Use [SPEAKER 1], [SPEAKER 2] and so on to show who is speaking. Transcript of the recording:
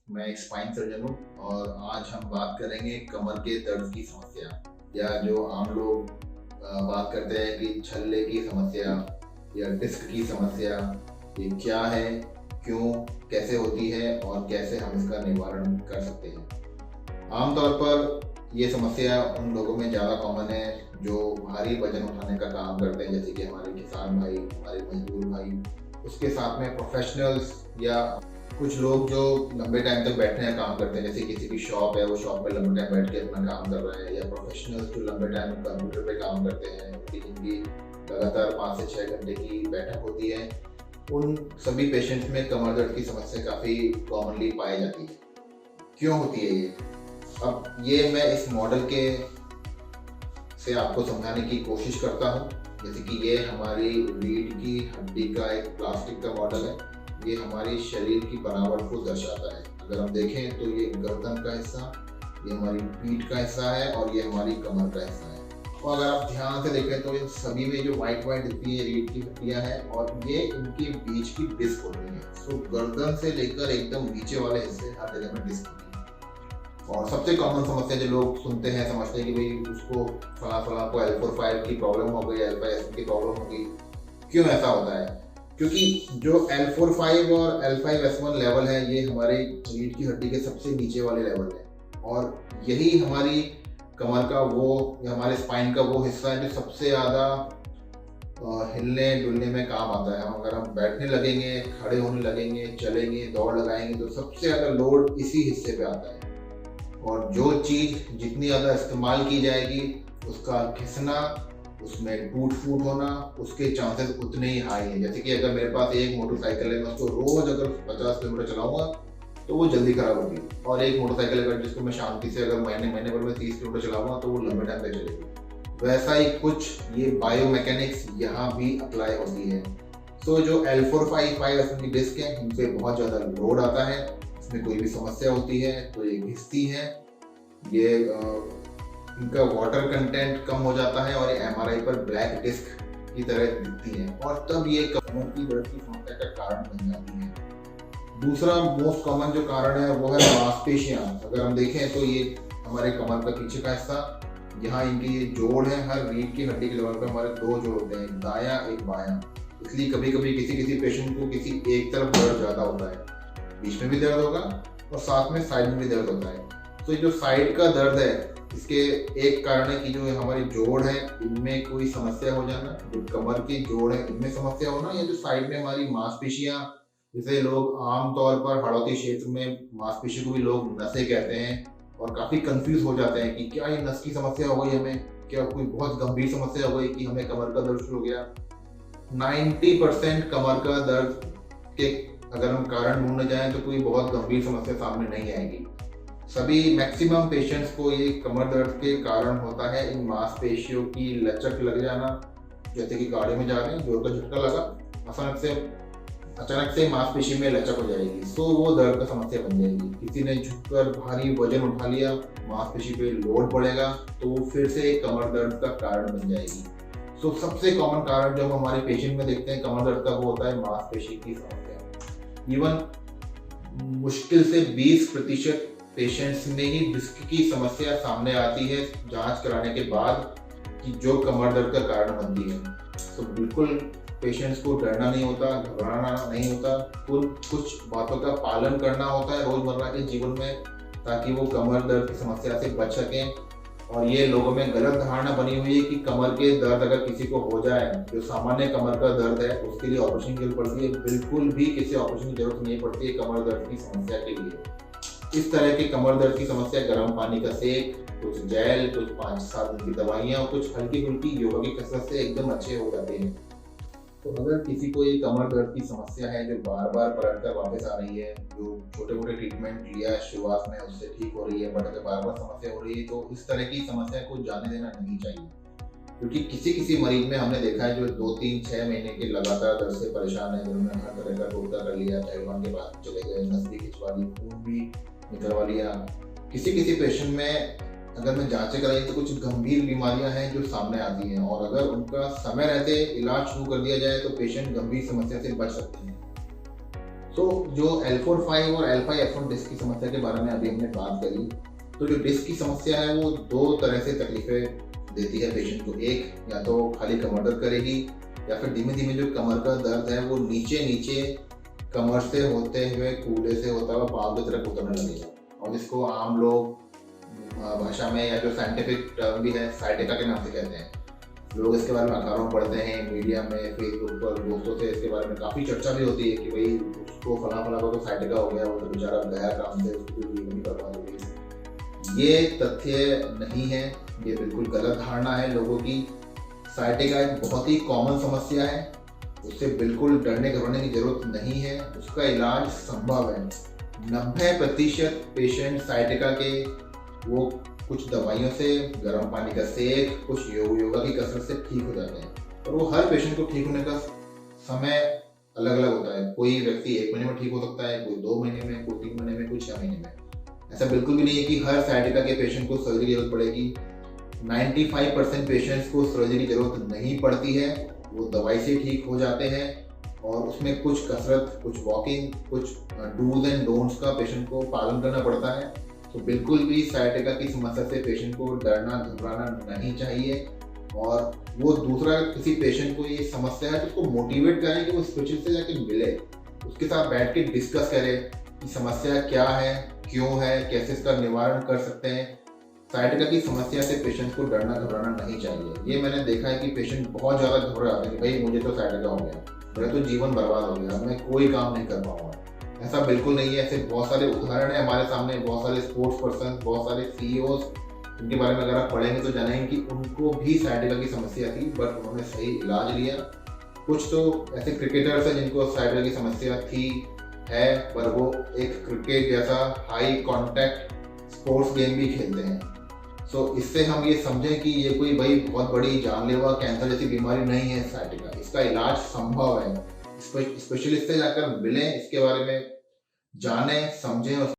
[SPEAKER 1] मैं एक spine surgeon हूँ और आज हम बात करेंगे कमर के दर्द की समस्या या जो आम लोग बात करते हैं कि छल्ले की समस्या या डिस्क की समस्या। ये क्या है, क्यों, कैसे होती है और कैसे हम इसका निवारण कर सकते हैं। आमतौर पर ये समस्या उन लोगों में ज़्यादा कॉमन है जो भारी वजन उठाने का काम करते हैं, जैसे कि हमारे किसान भाई, हमारे मजदूर भाई। उसके साथ में प्रोफेशनल्स या कुछ लोग जो लंबे टाइम तक बैठने का काम करते हैं, जैसे किसी की शॉप है, वो शॉप पे लंबे टाइम बैठ के अपना काम कर रहा है, या प्रोफेशनल्स जो लंबे टाइम कंप्यूटर पे काम करते हैं, जिनकी लगातार 5 से 6 घंटे की बैठक होती है। उन सभी पेशेंट्स में कमर दर्द की समस्या काफ़ी कॉमनली पाई जाती है। क्यों होती है ये? अब ये मैं इस मॉडल के से आपको समझाने की कोशिश करता हूँ। जैसे कि ये हमारी रीढ़ की हड्डी का एक प्लास्टिक का मॉडल है। ये हमारी शरीर की बनावट को दर्शाता है। अगर हम देखें तो ये गर्दन का हिस्सा, ये हमारी पीठ का हिस्सा है और ये हमारी कमर का हिस्सा है। और अगर आप ध्यान से देखें तो इन सभी में जो व्हाइट व्हाइट दिखती है रीढ़ की हड्डियां हैं और ये इनके बीच की डिस्क होती है। सो गर्दन से लेकर एकदम नीचे वाले हिस्से हर जगह में डिस्क होती है। और सबसे कॉमन समस्या जो लोग सुनते हैं, समझते हैं कि भाई उसको फला को L4-5 की प्रॉब्लम हो गई, L5S की प्रॉब्लम हो गई। क्यों ऐसा होता है? क्योंकि जो L4-5 और L5S1 लेवल है, ये हमारे रीढ़ की हड्डी के सबसे नीचे वाले लेवल है और यही हमारी कमर का वो या हमारे स्पाइन का वो हिस्सा है जो सबसे ज़्यादा हिलने डुलने में काम आता है। अगर हम बैठने लगेंगे, खड़े होने लगेंगे, चलेंगे, दौड़ लगाएंगे तो सबसे ज़्यादा लोड इसी हिस्से पे आता है। और जो चीज़ जितनी ज़्यादा इस्तेमाल की जाएगी, उसका घिसना, उसमें टूट फूट होना, उसके चांसेस उतने ही हाई हैं। जैसे कि अगर मेरे पास एक मोटरसाइकिल है, मैं उसको रोज़ अगर 50 किलोमीटर चलाऊंगा तो वो जल्दी खराब होगी, और एक मोटरसाइकिल अगर जिसको मैं शांति से अगर महीने भर में 30 किलोमीटर चलाऊंगा तो वो लंबे टाइम तक चलेगी। वैसा ही कुछ ये बायोमैकेनिक्स यहाँ भी अप्लाई होती है। सो जो L4-5 की डिस्क है, इन पे बहुत ज़्यादा लोड आता है। इसमें कोई भी समस्या होती है तो ये घिसती है, ये इनका वाटर कंटेंट कम हो जाता है और ये MRI पर ब्लैक डिस्क की तरह दिखती है और तब ये कमर की दर्द की समस्या का कारण बन जाती है। दूसरा मोस्ट कॉमन जो कारण है वो है मांसपेशियां। अगर हम देखें तो ये हमारे कमर का पीछे का हिस्सा, यहाँ इनके ये जोड़ है। हर रीढ़ की हड्डी के लेवल पर हमारे 2 जोड़ होते हैं, एक दायां एक बायां। इसलिए कभी कभी किसी पेशेंट को किसी एक तरफ दर्द ज़्यादा होता है, बीच में भी दर्द होगा और साथ में साइड में भी दर्द होता है। तो जो साइड का दर्द है, इसके एक कारण है कि जो हमारी जोड़ है इनमें कोई समस्या हो जाना, जो कमर की जोड़ है इनमें समस्या होना, या जो साइड में हमारी मांसपेशियां, जिसे लोग आमतौर पर हाड़ौती क्षेत्र में मांसपेशी को भी लोग नसें कहते हैं और काफ़ी कंफ्यूज हो जाते हैं कि क्या ये नस की समस्या हो गई हमें, क्या कोई बहुत गंभीर समस्या हो गई कि हमें कमर का दर्द शुरू हो गया। 90% कमर का दर्द के अगर हम कारण ढूंढने जाएं तो कोई बहुत गंभीर समस्या सामने नहीं आएगी। सभी मैक्सिमम पेशेंट्स को ये कमर दर्द के कारण होता है इन मांसपेशियों की लचक लग जाना। जैसे कि गाड़ी में जा रहे हैं, जोर का झटका लगा, अचानक से मांसपेशी में लचक हो जाएगी, सो वो दर्द का समस्या बन जाएगी। किसी ने झुककर भारी वजन उठा लिया, मांसपेशी पे लोड पड़ेगा तो वो फिर से एक कमर दर्द का कारण बन जाएगी। सो सबसे कॉमन कारण जो हम हमारे पेशेंट में देखते हैं कमर दर्द का, वो होता है मांसपेशी की समस्या। इवन मुश्किल से 20% पेशेंट्स में ही डिस्क की समस्या सामने आती है जांच कराने के बाद कि जो कमर दर्द का कारण बनती है। तो बिल्कुल पेशेंट्स को डरना नहीं होता, घबराना नहीं होता, कुछ बातों का पालन करना होता है रोजमर्रा के जीवन में ताकि वो कमर दर्द की समस्या से बच सकें। और ये लोगों में गलत धारणा बनी हुई है कि कमर के दर्द अगर किसी को हो जाए, जो सामान्य कमर का दर्द है, उसके लिए ऑपरेशन की जरूरत पड़ती है। बिल्कुल भी किसी ऑपरेशन की जरूरत नहीं पड़ती है कमर दर्द की समस्या के लिए। इस तरह की कमर दर्द की समस्या गर्म पानी का सेक, कुछ जेल, कुछ 5-7 दिन की दवाइयाँ और कुछ हल्की फुल्की योगा की कसरत से एकदम अच्छे हो जाते हैं। तो अगर किसी को ये कमर दर्द की समस्या है जो बार बार पलट कर वापस आ रही है, जो छोटे मोटे ट्रीटमेंट लिया शुरुआत में उससे ठीक हो रही है, बट अगर बार बार समस्या हो रही है तो इस तरह की समस्या को जाने देना नहीं चाहिए। क्योंकि किसी मरीज में हमने देखा है जो 2-3-6 महीने के लगातार दर्द से परेशान है, जिन्होंने हर तरह का टोटका कर लिया, पहलवान के पास चले गए, नस भी खिंचवा ली, खून भी निकलवा लिया। किसी पेशेंट में अगर मैं जांचें कराई तो कुछ गंभीर बीमारियां हैं जो सामने आती हैं, और अगर उनका समय रहते इलाज शुरू कर दिया जाए तो पेशेंट गंभीर समस्या से बच सकते हैं। तो जो L4-5 और L5-S1 डिस्क की समस्या के बारे में अभी हमने बात करी, तो जो डिस्क की समस्या है वो दो तरह से तकलीफें देती है पेशेंट को। एक, या तो खाली कमर दर्द करेगी, या फिर धीमे धीमे जो कमर का दर्द है वो नीचे नीचे कमर से होते हुए कूल्हे से होता हुआ पाँव की तरफ उतरने लगेगा, और जिसको आम लोग भाषा में, या जो साइंटिफिक टर्म भी है, साइटिका के नाम से कहते हैं। लोग इसके बारे में अखबारों में पढ़ते हैं, मीडिया में, फेसबुक पर दोस्तों से इसके बारे में काफ़ी चर्चा भी होती है कि भाई उसको फला फला को तो साइटिका हो गया, वो तो बेचारा गया काम से, उसको कोई नहीं बर्बाद हो गई। ये तथ्य नहीं है, ये बिल्कुल गलत धारणा है लोगों की। साइटिका एक बहुत ही कॉमन समस्या है, उससे बिल्कुल डरने घबराने की जरूरत नहीं है, उसका इलाज संभव है। 90% पेशेंट साइटिका के वो कुछ दवाइयों से, गर्म पानी का सेक, कुछ योगा की कसरत से ठीक हो जाते हैं। और वो हर पेशेंट को ठीक होने का समय अलग अलग होता है। कोई व्यक्ति 1 महीने में ठीक हो सकता है, कोई 2 महीने में, कोई 3 महीने में, कोई 6 महीने में। ऐसा बिल्कुल भी नहीं है कि हर साइटिका के पेशेंट को सर्जरी की जरूरत पड़ेगी। 95% पेशेंट्स को सर्जरी की जरूरत नहीं पड़ती है, वो दवाई से ठीक हो जाते हैं। और उसमें कुछ कसरत, कुछ वॉकिंग, कुछ डूज एंड डोंट्स का पेशेंट को पालन करना पड़ता है। तो बिल्कुल भी साइटिका की समस्या से पेशेंट को डरना घबराना नहीं चाहिए। और वो दूसरा, किसी पेशेंट को ये समस्या है तो उसको मोटिवेट करें कि वो स्पेशलिस्ट से जाके मिले, उसके साथ बैठ के डिस्कस करें कि समस्या क्या है, क्यों है, कैसे इसका निवारण कर सकते हैं। साइटिका की समस्या से पेशेंट को डरना घबराना नहीं चाहिए। ये मैंने देखा है कि पेशेंट बहुत ज़्यादा घबरा जाते हैं कि भाई मुझे तो साइटिका हो गया, मेरा तो जीवन बर्बाद हो गया, मैं कोई काम नहीं कर पाऊंगा। ऐसा बिल्कुल नहीं है। ऐसे बहुत सारे उदाहरण है हमारे सामने, बहुत सारे स्पोर्ट्स पर्सन, बहुत सारे CEOs, इनके बारे में अगर आप पढ़ेंगे तो जानेंगे कि उनको भी साइटिका की समस्या थी, बट उन्होंने सही इलाज लिया। कुछ तो ऐसे क्रिकेटर्स हैं जिनको साइटिका की समस्या थी है, पर वो एक क्रिकेट जैसा हाई कॉन्टैक्ट स्पोर्ट्स गेम भी खेलते हैं। सो इससे हम ये समझें कि ये कोई भाई बहुत बड़ी जानलेवा कैंसर जैसी बीमारी नहीं है साइटिका, इसका इलाज संभव है। स्पेशलिस्ट से जाकर मिलें, इसके बारे में जानें, समझें और